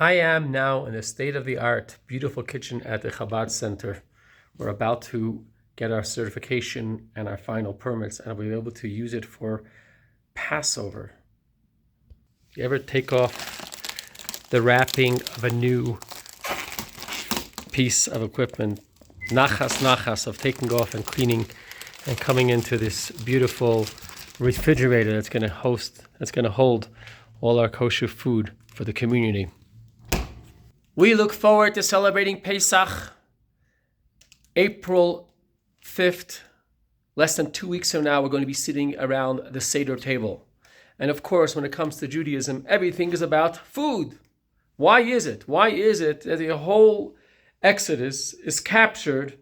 I am now in a state-of-the-art, beautiful kitchen at the Chabad Center. We're about to get our certification and our final permits, and we'll be able to use it for Passover. You ever take off the wrapping of a new piece of equipment, nachas of taking off and cleaning and coming into this beautiful refrigerator that's going to hold all our kosher food for the community. We look forward to celebrating Pesach, April 5th. Less than 2 weeks from now, we're going to be sitting around the Seder table. And of course, when it comes to Judaism, everything is about food. Why is it? Why is it that the whole Exodus is captured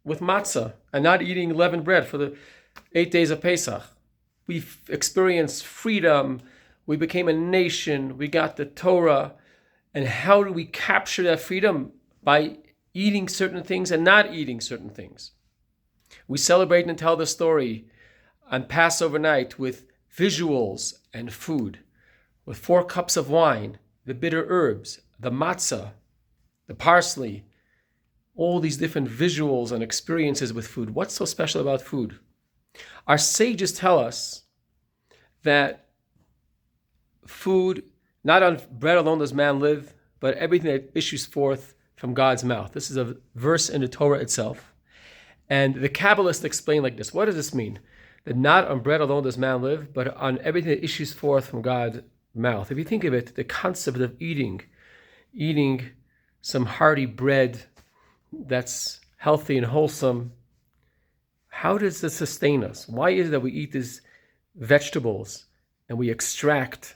with matzah and not eating leavened bread for the 8 days of Pesach? We've experienced freedom. We became a nation. We got the Torah. And how do we capture that freedom? By eating certain things and not eating certain things. We celebrate and tell the story on Passover night with visuals and food, with 4 cups of wine, the bitter herbs, the matzah, the parsley, all these different visuals and experiences with food. What's so special about food? Our sages tell us that food, not on bread alone does man live, but everything that issues forth from God's mouth. This is a verse in the Torah itself. And the Kabbalists explain like this. What does this mean? That not on bread alone does man live, but on everything that issues forth from God's mouth. If you think of it, the concept of eating some hearty bread that's healthy and wholesome, how does this sustain us? Why is it that we eat these vegetables and we extract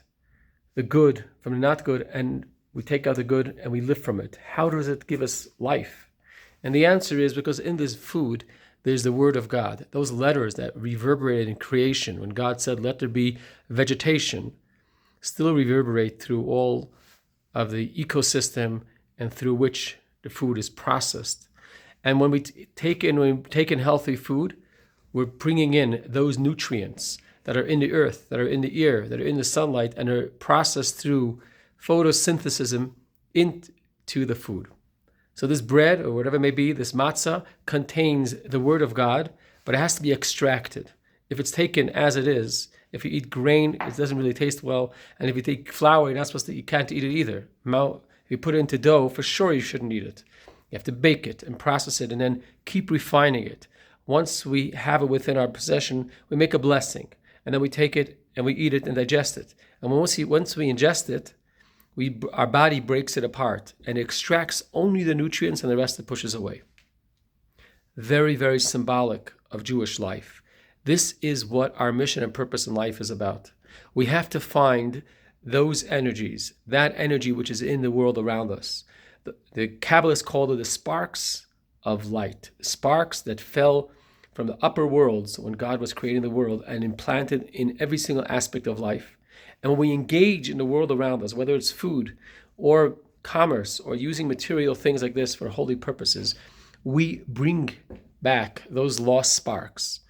the good from the not good, and we take out the good and we live from it? How does it give us life? And the answer is because in this food, there's the word of God. Those letters that reverberated in creation, when God said, let there be vegetation, still reverberate through all of the ecosystem and through which the food is processed. And when we take in healthy food, we're bringing in those nutrients that are in the earth, that are in the air, that are in the sunlight, and are processed through photosynthesis into the food. So this bread, or whatever it may be, this matzah, contains the word of God, but it has to be extracted. If it's taken as it is, if you eat grain, it doesn't really taste well. And if you take flour, you can't eat it either. If you put it into dough, for sure you shouldn't eat it. You have to bake it and process it and then keep refining it. Once we have it within our possession, we make a blessing. And then we take it and we eat it and digest it. And once we ingest it, our body breaks it apart and extracts only the nutrients, and the rest it pushes away. Very, very symbolic of Jewish life. This is what our mission and purpose in life is about. We have to find those energies, that energy which is in the world around us. The Kabbalists called it the sparks of light, sparks that fell from the upper worlds when God was creating the world and implanted in every single aspect of life. And when we engage in the world around us, whether it's food or commerce or using material things like this for holy purposes, we bring back those lost sparks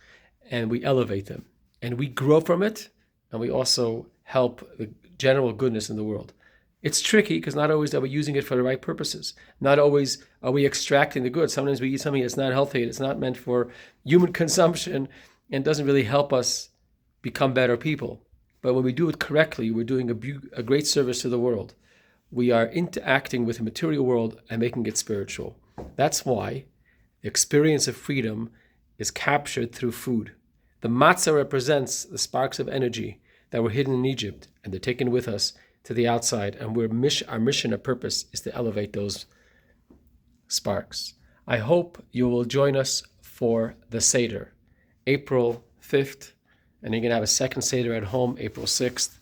and we elevate them. And we grow from it, and we also help the general goodness in the world. It's tricky because not always are we using it for the right purposes. Not always are we extracting the good. Sometimes we eat something that's not healthy, it's not meant for human consumption, and doesn't really help us become better people. But when we do it correctly, we're doing a great service to the world. We are interacting with the material world and making it spiritual. That's why the experience of freedom is captured through food. The matzah represents the sparks of energy that were hidden in Egypt, and they're taken with us to the outside, and our mission and purpose is to elevate those sparks. I hope you will join us for the Seder, April 5th, and you're going to have a second Seder at home, April 6th.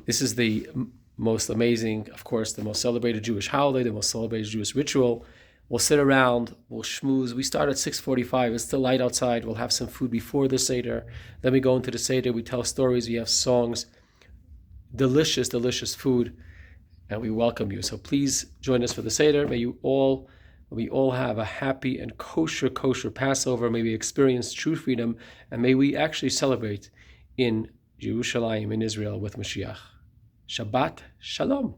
This is the most amazing, of course, the most celebrated Jewish holiday, the most celebrated Jewish ritual. We'll sit around, we'll schmooze. We start at 6:45, it's still light outside. We'll have some food before the Seder. Then we go into the Seder, we tell stories, we have songs. Delicious, delicious food, and we welcome you. So please join us for the Seder. May we all have a happy and kosher Passover. May we experience true freedom, and may we actually celebrate in Jerusalem, in Israel, with Mashiach. Shabbat Shalom.